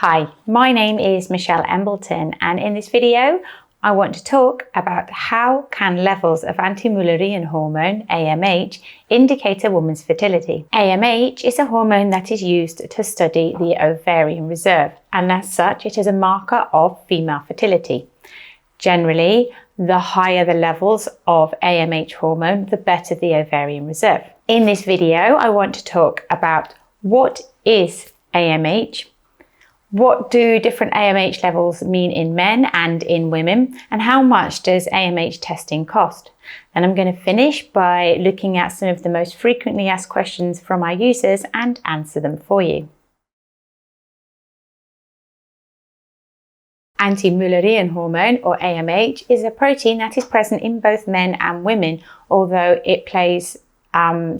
Hi, my name is Michelle Embleton, and in this video I want to talk about how can levels of anti-mullerian hormone, AMH, indicate a woman's fertility. AMH is a hormone that is used to study the ovarian reserve, and as such it is a marker of female fertility. Generally, the higher the levels of AMH hormone, the better the ovarian reserve. In this video I want to talk about what is AMH, what do different AMH levels mean in men and in women, and how much does AMH testing cost? And I'm going to finish by looking at some of the most frequently asked questions from our users and answer them for you. Anti-mullerian hormone, or AMH, is a protein that is present in both men and women, although it plays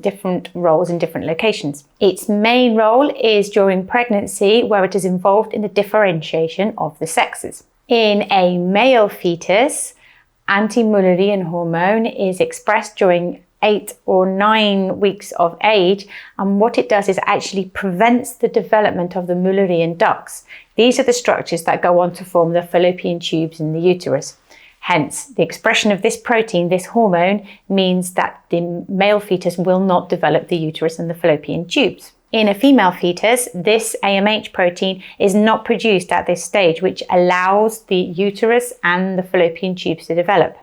different roles in different locations. Its main role is during pregnancy, where it is involved in the differentiation of the sexes. In a male fetus, anti-mullerian hormone is expressed during 8 or 9 weeks of age, and what it does is actually prevents the development of the Mullerian ducts. These are the structures that go on to form the fallopian tubes in the uterus. Hence, the expression of this protein, this hormone, means that the male fetus will not develop the uterus and the fallopian tubes. In a female fetus, this AMH protein is not produced at this stage, which allows the uterus and the fallopian tubes to develop.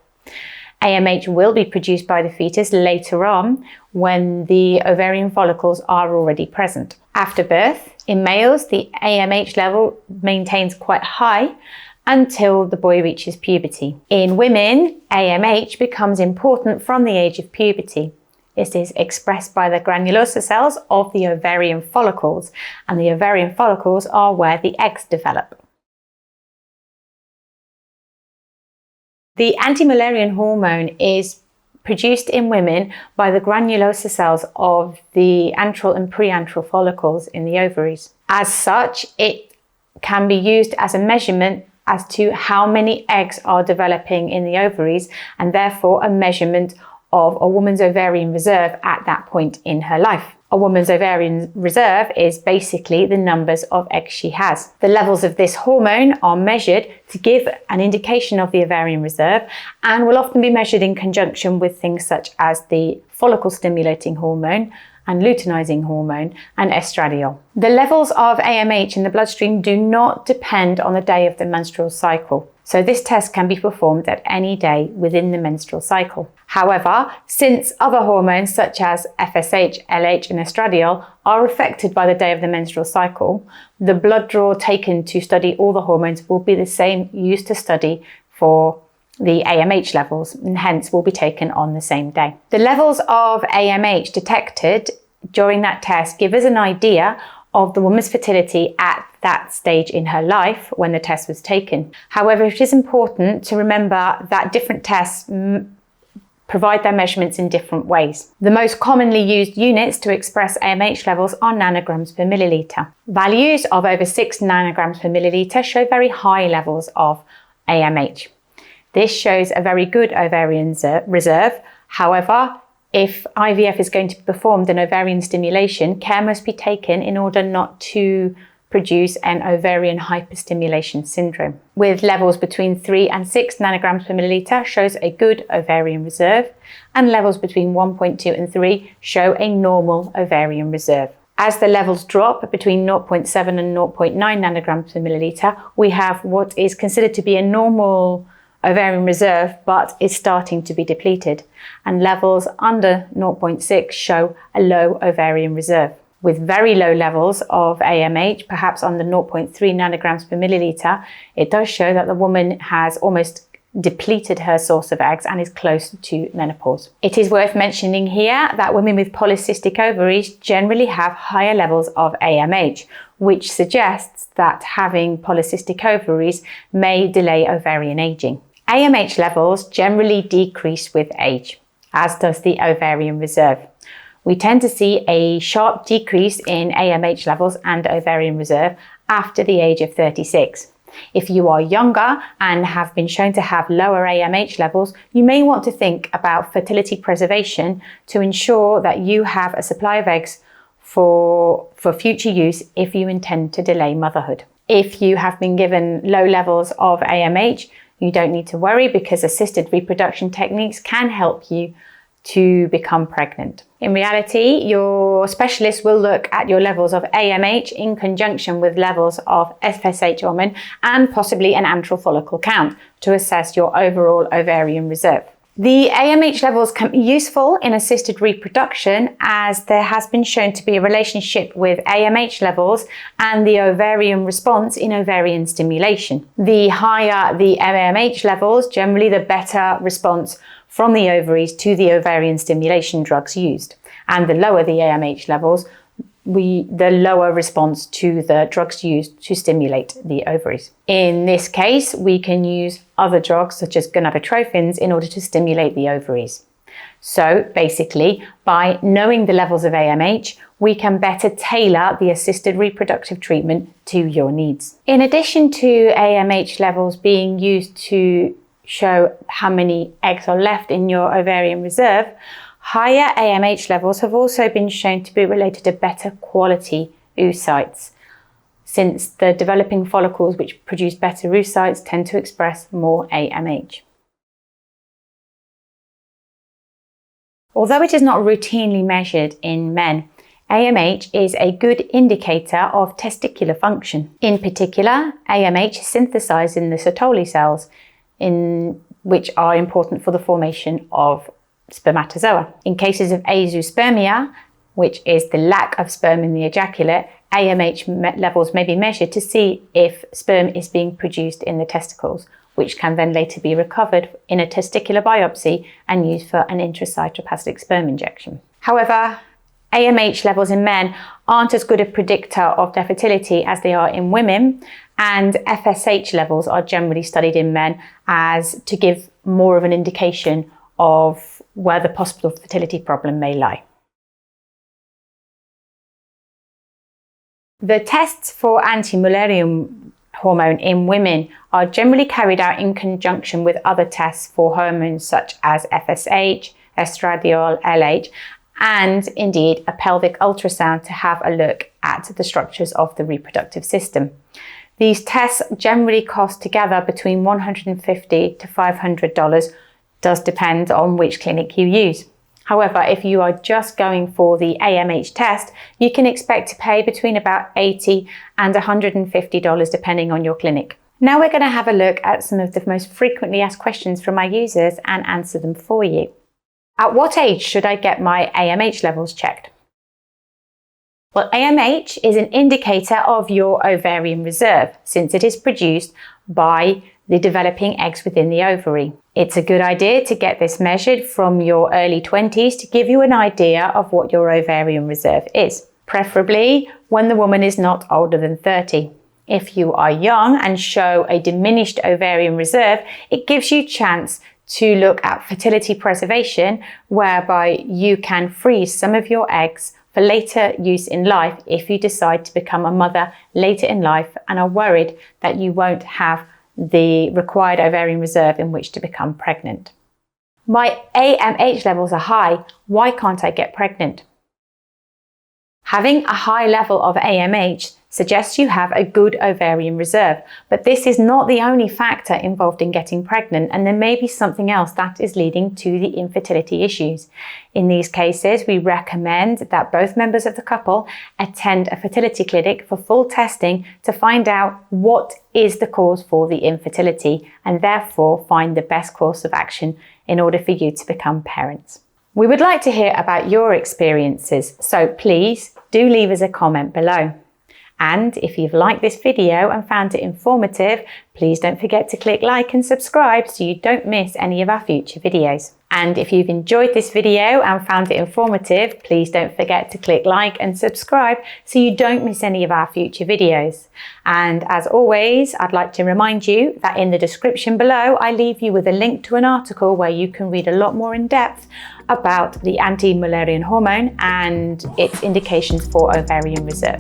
AMH will be produced by the fetus later on when the ovarian follicles are already present. After birth, in males, the AMH level maintains quite high until the boy reaches puberty. In women, AMH becomes important from the age of puberty. It is expressed by the granulosa cells of the ovarian follicles, and the ovarian follicles are where the eggs develop. The anti-mullerian hormone is produced in women by the granulosa cells of the antral and preantral follicles in the ovaries. As such, it can be used as a measurement as to how many eggs are developing in the ovaries, and therefore a measurement of a woman's ovarian reserve at that point in her life. A woman's ovarian reserve is basically the numbers of eggs she has. The levels of this hormone are measured to give an indication of the ovarian reserve, and will often be measured in conjunction with things such as the follicle stimulating hormone and luteinizing hormone and estradiol. The levels of AMH in the bloodstream do not depend on the day of the menstrual cycle, so this test can be performed at any day within the menstrual cycle. However, since other hormones such as FSH, LH and estradiol are affected by the day of the menstrual cycle, the blood draw taken to study all the hormones will be the same used to study for the AMH levels, and hence will be taken on the same day. The levels of AMH detected during that test give us an idea of the woman's fertility at that stage in her life when the test was taken. However, it is important to remember that different tests provide their measurements in different ways. The most commonly used units to express AMH levels are nanograms per milliliter. Values of over 6 nanograms per milliliter show very high levels of AMH. This shows a very good ovarian reserve. However, if IVF is going to be performed in ovarian stimulation, care must be taken in order not to produce an ovarian hyperstimulation syndrome. With levels between 3 and 6 nanograms per milliliter shows a good ovarian reserve, and levels between 1.2 and 3 show a normal ovarian reserve. As the levels drop between 0.7 and 0.9 nanograms per milliliter, we have what is considered to be a normal ovarian reserve but is starting to be depleted, and levels under 0.6 show a low ovarian reserve. With very low levels of AMH, perhaps under 0.3 nanograms per milliliter, it does show that the woman has almost depleted her source of eggs and is close to menopause. It is worth mentioning here that women with polycystic ovaries generally have higher levels of AMH, which suggests that having polycystic ovaries may delay ovarian aging. AMH levels generally decrease with age, as does the ovarian reserve. We tend to see a sharp decrease in AMH levels and ovarian reserve after the age of 36. If you are younger and have been shown to have lower AMH levels, you may want to think about fertility preservation to ensure that you have a supply of eggs for future use if you intend to delay motherhood. If you have been given low levels of AMH, you don't need to worry because assisted reproduction techniques can help you to become pregnant. In reality, your specialist will look at your levels of AMH in conjunction with levels of FSH hormone and possibly an antral follicle count to assess your overall ovarian reserve. The AMH levels can be useful in assisted reproduction as there has been shown to be a relationship with AMH levels and the ovarian response in ovarian stimulation. The higher the AMH levels, generally the better response from the ovaries to the ovarian stimulation drugs used. And the lower the AMH levels, the lower response to the drugs used to stimulate the ovaries. In this case, we can use other drugs such as gonadotropins in order to stimulate the ovaries. So basically, by knowing the levels of AMH, we can better tailor the assisted reproductive treatment to your needs. In addition to AMH levels being used to show how many eggs are left in your ovarian reserve, higher AMH levels have also been shown to be related to better quality oocytes, since the developing follicles which produce better oocytes tend to express more AMH. Although it is not routinely measured in men, AMH is a good indicator of testicular function. In particular, AMH is synthesized in the Sertoli cells, which are important for the formation of spermatozoa. In cases of azoospermia, which is the lack of sperm in the ejaculate, AMH levels may be measured to see if sperm is being produced in the testicles, which can then later be recovered in a testicular biopsy and used for an intracytoplasmic sperm injection. However, AMH levels in men aren't as good a predictor of their fertility as they are in women, and FSH levels are generally studied in men as to give more of an indication of where the possible fertility problem may lie. The tests for anti-mullerian hormone in women are generally carried out in conjunction with other tests for hormones such as FSH, estradiol, LH, and indeed a pelvic ultrasound to have a look at the structures of the reproductive system. These tests generally cost together between $150 to $500, does depend on which clinic you use. However, if you are just going for the AMH test, you can expect to pay between about $80 and $150 depending on your clinic. Now we're going to have a look at some of the most frequently asked questions from my users and answer them for you. At what age should I get my AMH levels checked? Well, AMH is an indicator of your ovarian reserve since it is produced by the developing eggs within the ovary. It's a good idea to get this measured from your early 20s to give you an idea of what your ovarian reserve is, preferably when the woman is not older than 30. If you are young and show a diminished ovarian reserve, it gives you a chance to look at fertility preservation, whereby you can freeze some of your eggs for later use in life if you decide to become a mother later in life and are worried that you won't have the required ovarian reserve in which to become pregnant. My AMH levels are high. Why can't I get pregnant? Having a high level of AMH suggests you have a good ovarian reserve, but this is not the only factor involved in getting pregnant, and there may be something else that is leading to the infertility issues. In these cases, we recommend that both members of the couple attend a fertility clinic for full testing to find out what is the cause for the infertility and therefore find the best course of action in order for you to become parents. We would like to hear about your experiences, so please do leave us a comment below. And if you've liked this video and found it informative, please don't forget to click like and subscribe so you don't miss any of our future videos. And if you've enjoyed this video and found it informative, please don't forget to click like and subscribe so you don't miss any of our future videos. And as always, I'd like to remind you that in the description below, I leave you with a link to an article where you can read a lot more in depth about the anti-mullerian hormone and its indications for ovarian reserve.